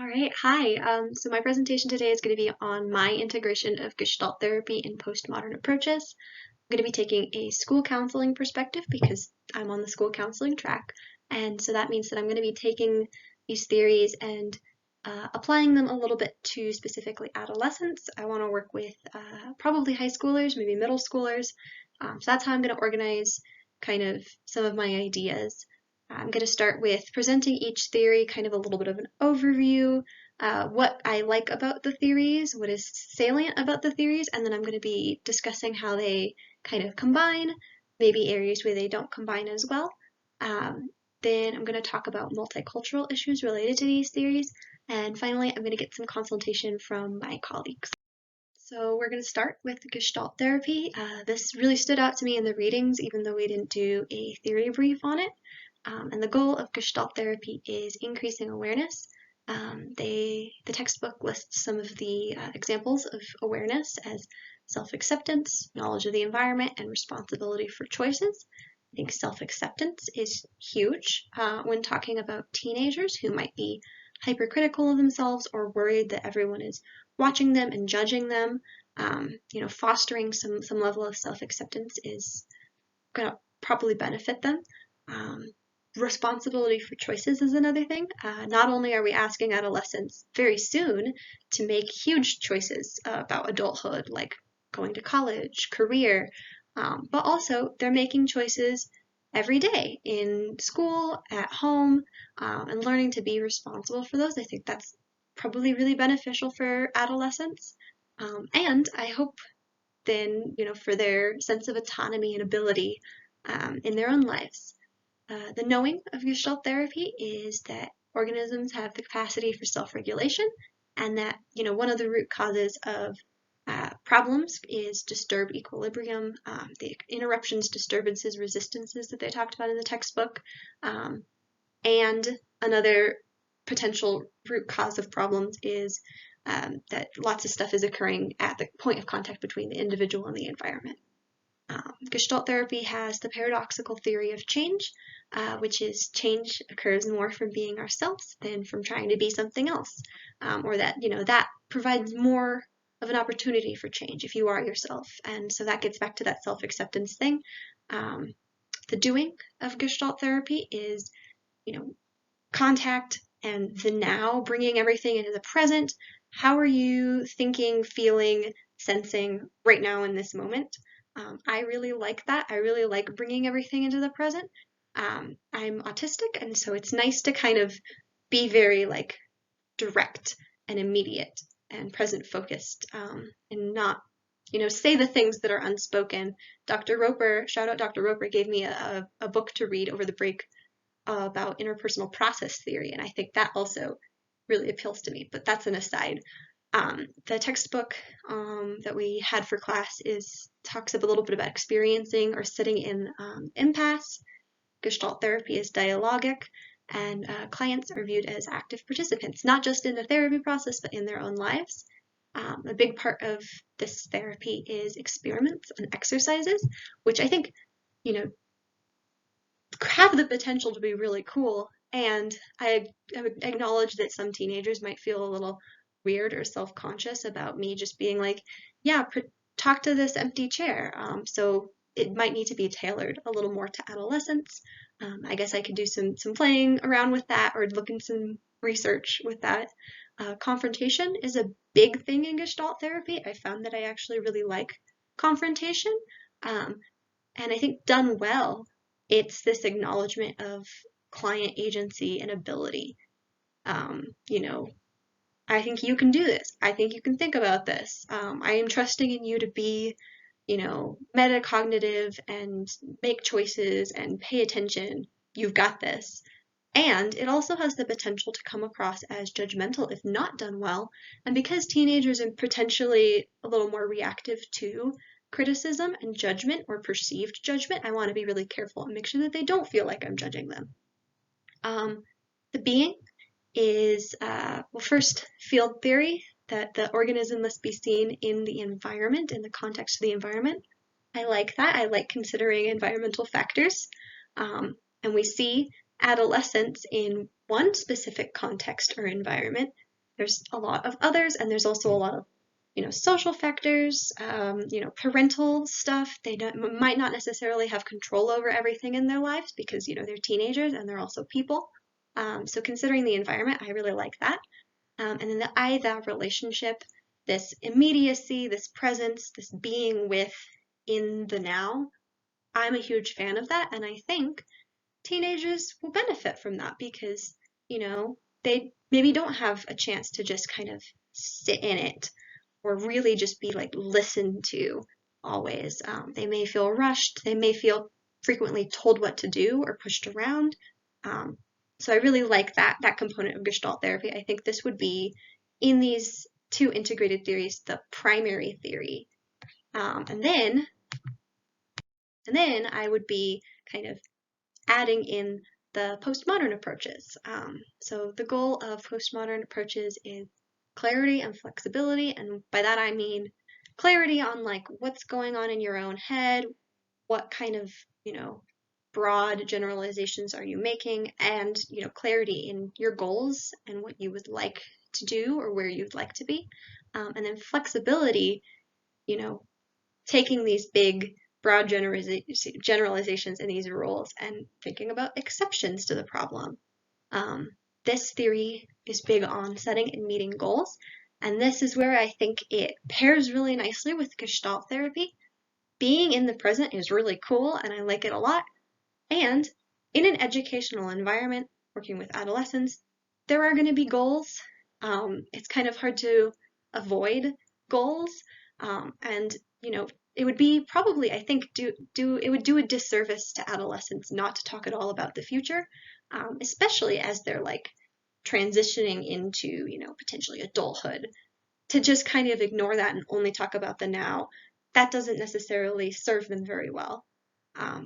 All right, hi. So my presentation today is going to be on my integration of Gestalt therapy in postmodern approaches. I'm going to be taking a school counseling perspective because I'm on the school counseling track. And so that means that I'm going to be taking these theories and applying them a little bit to specifically adolescents. I want to work with probably high schoolers, maybe middle schoolers. So that's how I'm going to organize kind of some of my ideas. I'm going to start with presenting each theory, kind of a little bit of an overview, what I like about the theories, what is salient about the theories, and then I'm going to be discussing how they kind of combine, maybe areas where they don't combine as well. Then I'm going to talk about multicultural issues related to these theories, and finally I'm going to get some consultation from my colleagues. So we're going to start with Gestalt therapy. This really stood out to me in the readings, even though we didn't do a theory brief on it. And the goal of Gestalt therapy is increasing awareness. The textbook lists some of the examples of awareness as self-acceptance, knowledge of the environment, and responsibility for choices. I think self-acceptance is huge when talking about teenagers who might be hypercritical of themselves or worried that everyone is watching them and judging them. Fostering some level of self-acceptance is going to probably benefit them. Responsibility for choices is another thing. Not only are we asking adolescents very soon to make huge choices about adulthood, like going to college, career, but also they're making choices every day in school, at home, and learning to be responsible for those. I think that's probably really beneficial for adolescents. And I hope then, for their sense of autonomy and ability in their own lives. The knowing of Gestalt therapy is that organisms have the capacity for self-regulation, and that one of the root causes of problems is disturbed equilibrium, the interruptions, disturbances, resistances that they talked about in the textbook, and another potential root cause of problems is that lots of stuff is occurring at the point of contact between the individual and the environment. Gestalt therapy has the paradoxical theory of change, which is change occurs more from being ourselves than from trying to be something else, or that that provides more of an opportunity for change if you are yourself. And so that gets back to that self-acceptance thing. The doing of Gestalt therapy is contact and the now, bringing everything into the present. How are you thinking, feeling, sensing right now in this moment? I really like that. I really like bringing everything into the present. I'm autistic, and so it's nice to kind of be very direct and immediate and present focused, and not say the things that are unspoken. Dr. Roper, shout out Dr. Roper, gave me a book to read over the break about interpersonal process theory, and I think that also really appeals to me, but that's an aside. The textbook that we had for class talks a little bit about experiencing or sitting in impasse. Gestalt therapy is dialogic, and clients are viewed as active participants, not just in the therapy process, but in their own lives. A big part of this therapy is experiments and exercises, which I think, have the potential to be really cool. And I would acknowledge that some teenagers might feel a little weird or self-conscious about me just being like, yeah, talk to this empty chair. So it might need to be tailored a little more to adolescents. I guess I could do some playing around with that or look in some research with that. Confrontation is a big thing in Gestalt therapy. I found that I actually really like confrontation. And I think done well, it's this acknowledgement of client agency and ability. I think you can do this. I think you can think about this. I am trusting in you to be, metacognitive and make choices and pay attention. You've got this. And it also has the potential to come across as judgmental if not done well. And because teenagers are potentially a little more reactive to criticism and judgment or perceived judgment, I want to be really careful and make sure that they don't feel like I'm judging them. The being is, first, field theory, that the organism must be seen in the environment, in the context of the environment. I like that. I like considering environmental factors. And we see adolescence in one specific context or environment, there's a lot of others, and there's also a lot of social factors, parental stuff. They might not necessarily have control over everything in their lives because, they're teenagers and they're also people. So considering the environment, I really like that. And then the I-thou relationship, this immediacy, this presence, this being with in the now. I'm a huge fan of that, and I think teenagers will benefit from that because, they maybe don't have a chance to just kind of sit in it or really just be like listened to always. They may feel rushed, they may feel frequently told what to do or pushed around. Um, so I really like that component of Gestalt therapy. I think this would be in these two integrated theories, the primary theory. And then I would be kind of adding in the postmodern approaches. So the goal of postmodern approaches is clarity and flexibility, and by that I mean clarity on like what's going on in your own head, what kind of, broad generalizations are you making, and, clarity in your goals and what you would like to do or where you'd like to be. And then flexibility, you know, taking these big, broad generalizations and these rules and thinking about exceptions to the problem. Um, this theory is big on setting and meeting goals, and this is where I think it pairs really nicely with Gestalt therapy. Being in the present is really cool, and I like it a lot. And in an educational environment, working with adolescents, there are going to be goals. It's kind of hard to avoid goals, and it would be probably, I think, it would do a disservice to adolescents not to talk at all about the future, especially as they're like transitioning into potentially adulthood. To just kind of ignore that and only talk about the now, that doesn't necessarily serve them very well.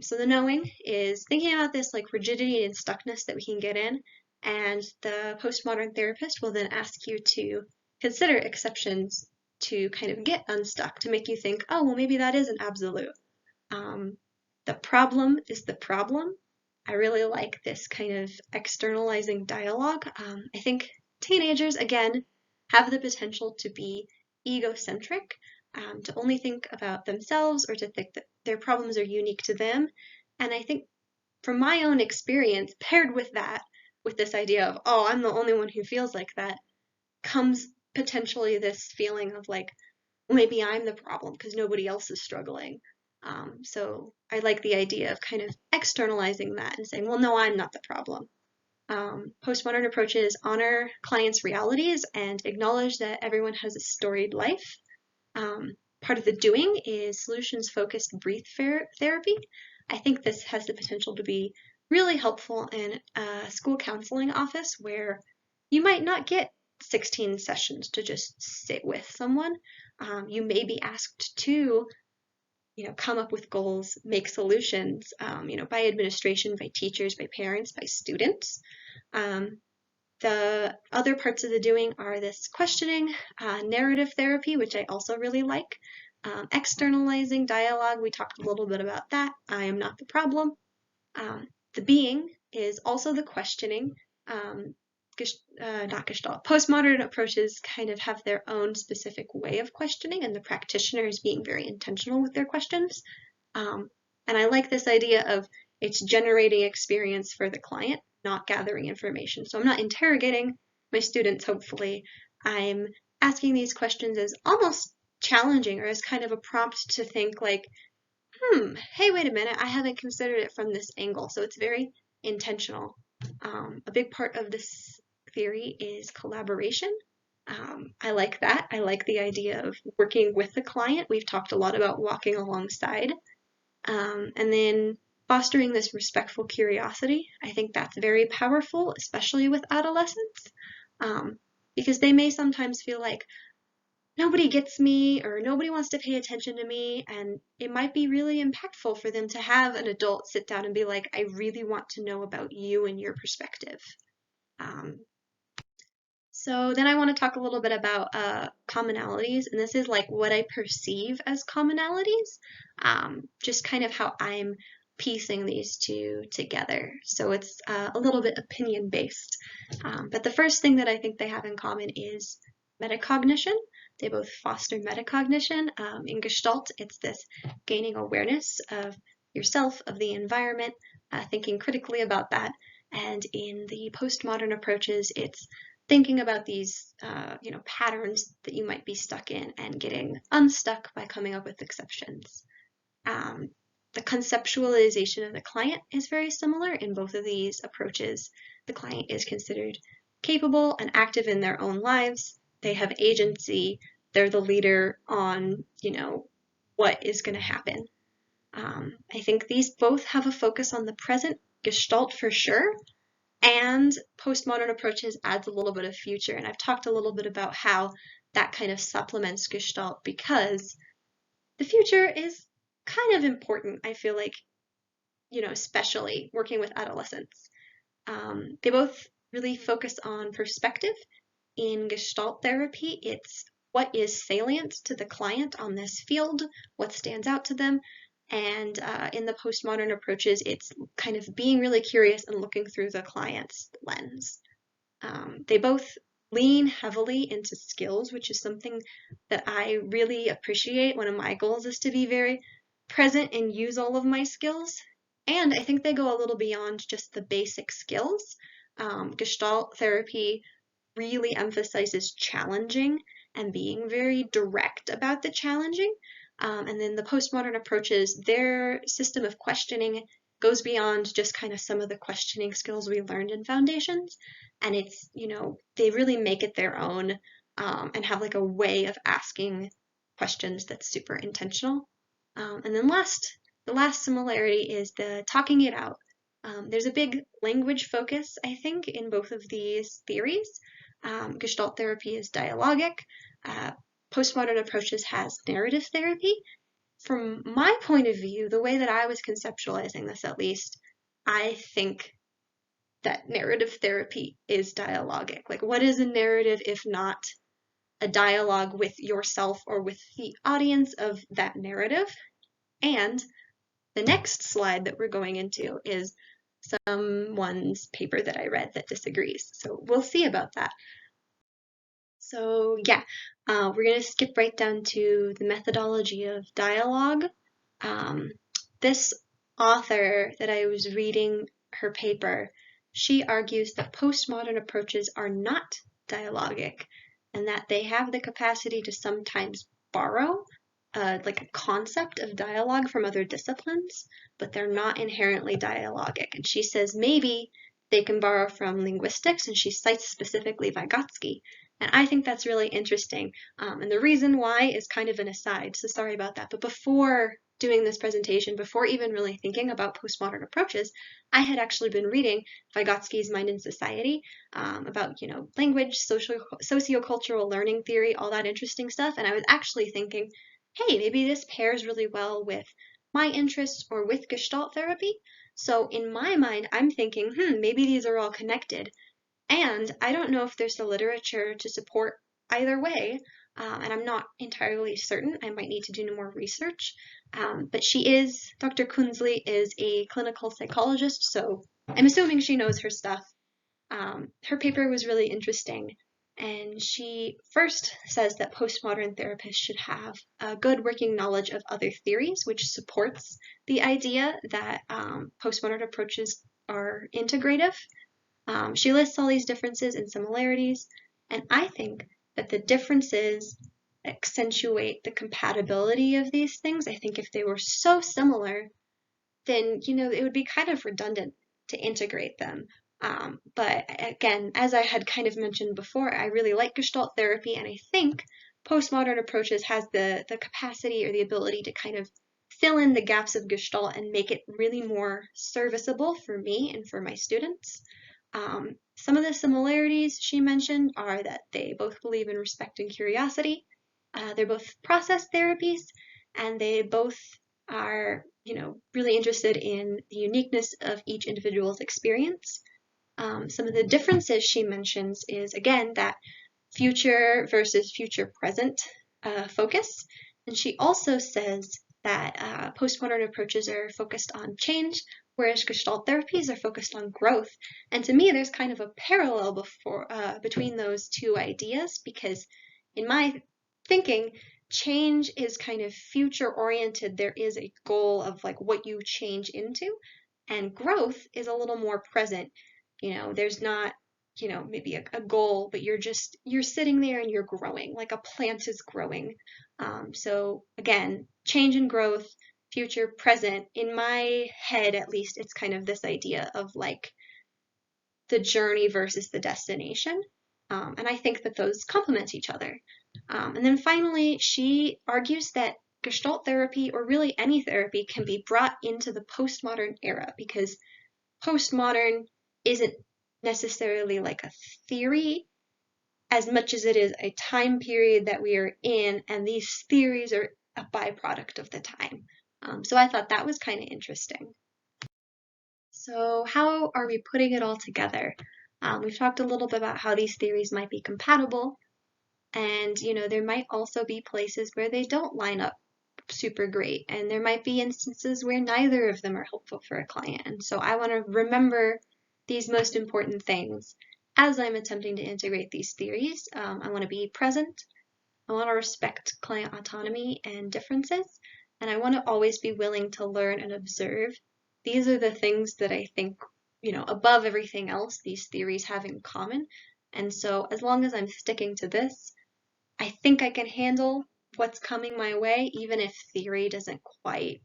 So the knowing is thinking about this like rigidity and stuckness that we can get in, and the postmodern therapist will then ask you to consider exceptions to kind of get unstuck, to make you think, oh, well, maybe that is an absolute. Um, the problem is the problem. I really like this kind of externalizing dialogue. I think teenagers, again, have the potential to be egocentric, to only think about themselves or to think that their problems are unique to them. And I think from my own experience, paired with that, with this idea of, oh, I'm the only one who feels like that, comes potentially this feeling of like, well, maybe I'm the problem because nobody else is struggling. So I like the idea of kind of externalizing that and saying, well, no, I'm not the problem. Postmodern approaches honor clients' realities and acknowledge that everyone has a storied life. Part of the doing is solutions-focused brief therapy. I think this has the potential to be really helpful in a school counseling office where you might not get 16 sessions to just sit with someone. You may be asked to, come up with goals, make solutions, by administration, by teachers, by parents, by students. The other parts of the doing are this questioning, narrative therapy, which I also really like, externalizing dialogue. We talked a little bit about that. I am not the problem. The being is also the questioning. Not Gestalt. Postmodern approaches kind of have their own specific way of questioning, and the practitioner is being very intentional with their questions. And I like this idea of it's generating experience for the client, not gathering information. So I'm not interrogating my students, hopefully. I'm asking these questions as almost challenging or as kind of a prompt to think like, hey, wait a minute, I haven't considered it from this angle. So it's very intentional. A big part of this theory is collaboration. I like that. I like the idea of working with the client. We've talked a lot about walking alongside. And then fostering this respectful curiosity. I think that's very powerful, especially with adolescents, because they may sometimes feel like nobody gets me or nobody wants to pay attention to me, and it might be really impactful for them to have an adult sit down and be like, I really want to know about you and your perspective. So then I want to talk a little bit about commonalities, and this is like what I perceive as commonalities, just kind of how I'm piecing these two together. So it's a little bit opinion-based. But the first thing that I think they have in common is metacognition. They both foster metacognition. In Gestalt, it's this gaining awareness of yourself, of the environment, thinking critically about that. And in the postmodern approaches, it's thinking about these patterns that you might be stuck in and getting unstuck by coming up with exceptions. The conceptualization of the client is very similar in both of these approaches. The client is considered capable and active in their own lives. They have agency. They're the leader on, what is going to happen. I think these both have a focus on the present, Gestalt for sure, and postmodern approaches adds a little bit of future. And I've talked a little bit about how that kind of supplements Gestalt because the future is kind of important, I feel like, especially working with adolescents. They both really focus on perspective. In Gestalt therapy, it's what is salient to the client on this field, what stands out to them. And in the postmodern approaches, it's kind of being really curious and looking through the client's lens. They both lean heavily into skills, which is something that I really appreciate. One of my goals is to be very present and use all of my skills. And I think they go a little beyond just the basic skills. Gestalt therapy really emphasizes challenging and being very direct about the challenging. And then the postmodern approaches, their system of questioning goes beyond just kind of some of the questioning skills we learned in foundations. And it's, they really make it their own and have like a way of asking questions that's super intentional. And then the last similarity is the talking it out. There's a big language focus, I think, in both of these theories. Gestalt therapy is dialogic. Postmodern approaches has narrative therapy. From my point of view, the way that I was conceptualizing this at least, I think that narrative therapy is dialogic. Like, what is a narrative if not a dialogue with yourself or with the audience of that narrative? And the next slide that we're going into is someone's paper that I read that disagrees. So we'll see about that. So yeah, we're going to skip right down to the methodology of dialogue. This author that I was reading her paper, she argues that postmodern approaches are not dialogic and that they have the capacity to sometimes borrow like a concept of dialogue from other disciplines, but they're not inherently dialogic. And she says maybe they can borrow from linguistics, and she cites specifically Vygotsky. And I think that's really interesting. And the reason why is kind of an aside, so sorry about that. But before doing this presentation, before even really thinking about postmodern approaches, I had actually been reading Vygotsky's Mind and Society about, language, sociocultural learning theory, all that interesting stuff. And I was actually thinking, hey, maybe this pairs really well with my interests or with Gestalt therapy. So in my mind, I'm thinking, maybe these are all connected. And I don't know if there's the literature to support either way, and I'm not entirely certain. I might need to do more research. But Dr. Kunzli is a clinical psychologist, so I'm assuming she knows her stuff. Her paper was really interesting, and she first says that postmodern therapists should have a good working knowledge of other theories, which supports the idea that postmodern approaches are integrative. She lists all these differences and similarities, and I think that the differences accentuate the compatibility of these things. I think if they were so similar, then, it would be kind of redundant to integrate them. But again, as I had kind of mentioned before, I really like Gestalt therapy, and I think postmodern approaches has the capacity or the ability to kind of fill in the gaps of Gestalt and make it really more serviceable for me and for my students. Some of the similarities she mentioned are that they both believe in respect and curiosity. They're both process therapies, and they both are, really interested in the uniqueness of each individual's experience. Some of the differences she mentions is, again, that future versus future present focus. And she also says that postmodern approaches are focused on change, whereas Gestalt therapies are focused on growth. And to me, there's kind of a parallel between those two ideas, because in my thinking, change is kind of future oriented. There is a goal of like what you change into, and growth is a little more present. There's not, maybe a goal, but you're sitting there and you're growing, like a plant is growing. So again, change and growth, future, present. In my head, at least, it's kind of this idea of like the journey versus the destination. And I think that those complement each other. And then finally, she argues that Gestalt therapy, or really any therapy, can be brought into the postmodern era, because postmodern isn't necessarily like a theory as much as it is a time period that we are in, and these theories are a byproduct of the time. So I thought that was kind of interesting. So how are we putting it all together? We've talked a little bit about how these theories might be compatible, and there might also be places where they don't line up super great, and there might be instances where neither of them are helpful for a client. And so I want to remember these most important things as I'm attempting to integrate these theories. I want to be present. I want to respect client autonomy and differences, and I want to always be willing to learn and observe. These are the things that I think, above everything else, these theories have in common. And so as long as I'm sticking to this, I think I can handle what's coming my way, even if theory doesn't quite,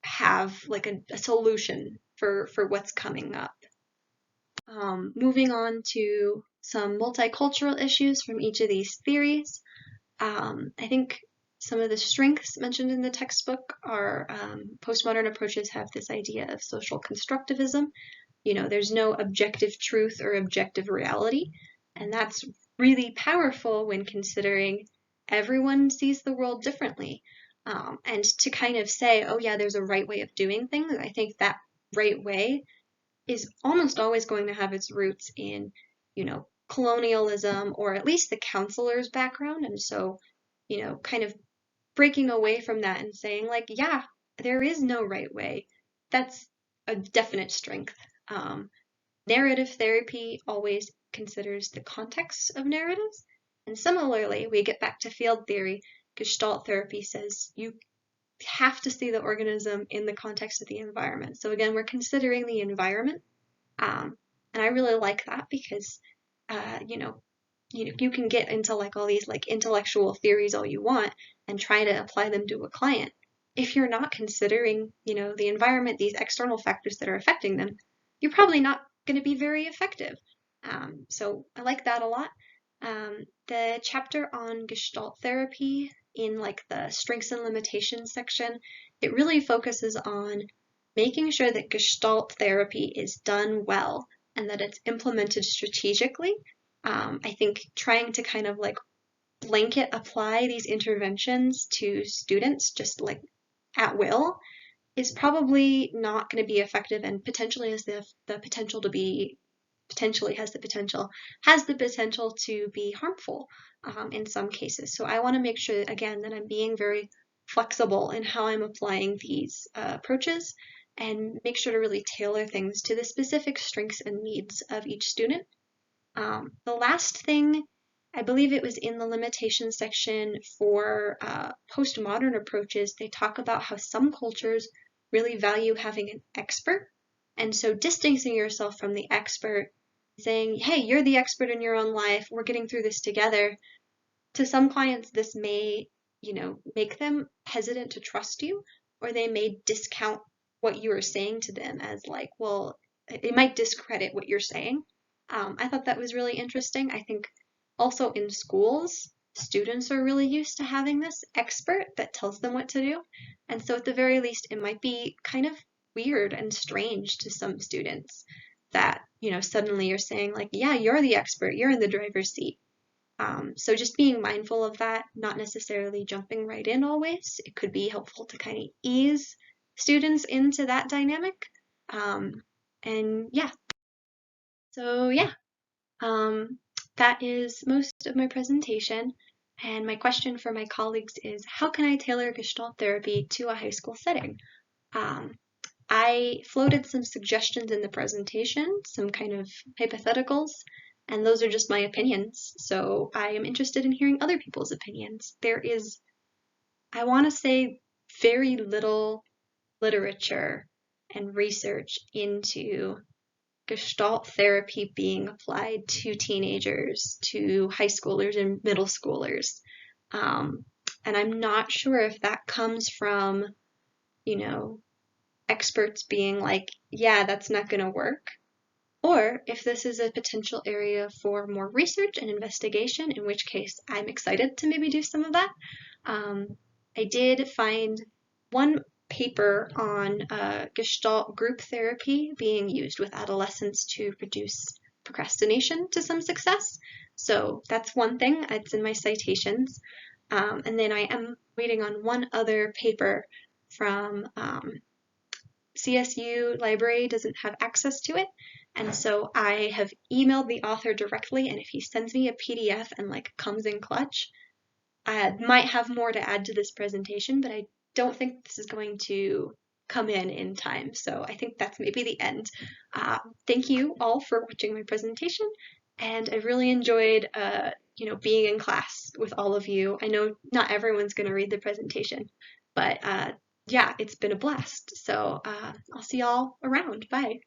have like a solution for what's coming up. Moving on to some multicultural issues from each of these theories. I think some of the strengths mentioned in the textbook are postmodern approaches have this idea of social constructivism. There's no objective truth or objective reality, and that's really powerful when considering everyone sees the world differently. And to kind of say, oh yeah, there's a right way of doing things, I think that right way is almost always going to have its roots in, colonialism, or at least the counselor's background. And so, kind of breaking away from that and saying like, yeah, there is no right way. That's a definite strength. Narrative therapy always considers the context of narratives. And similarly, we get back to field theory. Gestalt therapy says you have to see the organism in the context of the environment. So again, we're considering the environment. And I really like that because, you can get into like all these like intellectual theories all you want and try to apply them to a client. If you're not considering, the environment, these external factors that are affecting them, you're probably not going to be very effective. So I like that a lot. The chapter on Gestalt therapy in like the strengths and limitations section, it really focuses on making sure that Gestalt therapy is done well and that it's implemented strategically. I think trying to kind of like blanket apply these interventions to students just like at will is probably not going to be effective, and potentially has the potential to be has the potential to be harmful in some cases. So I want to make sure again that I'm being very flexible in how I'm applying these approaches, and make sure to really tailor things to the specific strengths and needs of each student. The last thing, I believe it was in the limitations section for postmodern approaches, they talk about how some cultures really value having an expert. And so distancing yourself from the expert, saying, hey, you're the expert in your own life, we're getting through this together. To some clients, this may, make them hesitant to trust you, or they may discount what you are saying to them as like, well, it might discredit what you're saying. I thought that was really interesting. I think also in schools, students are really used to having this expert that tells them what to do. And so at the very least, it might be kind of weird and strange to some students that, suddenly you're saying like, yeah, you're the expert, you're in the driver's seat. So just being mindful of that, not necessarily jumping right in always. It could be helpful to kind of ease students into that dynamic. And yeah. So yeah, that is most of my presentation. And my question for my colleagues is, how can I tailor Gestalt therapy to a high school setting? Um, I floated some suggestions in the presentation, some kind of hypotheticals, and those are just my opinions. So I am interested in hearing other people's opinions. There is, I want to say, very little literature and research into Gestalt therapy being applied to teenagers, to high schoolers and middle schoolers. Um, and I'm not sure if that comes from, you know, experts being like, yeah, that's not going to work, or if this is a potential area for more research and investigation, in which case I'm excited to maybe do some of that. I did find one paper on Gestalt group therapy being used with adolescents to reduce procrastination to some success. So that's one thing, it's in my citations. And then I am waiting on one other paper from CSU library doesn't have access to it. And so I have emailed the author directly, and if he sends me a PDF and like comes in clutch, I might have more to add to this presentation, but I don't think this is going to come in time. So I think that's maybe the end. Thank you all for watching my presentation, and I really enjoyed being in class with all of you. I know not everyone's going to read the presentation, but yeah, it's been a blast. So I'll see y'all around. Bye.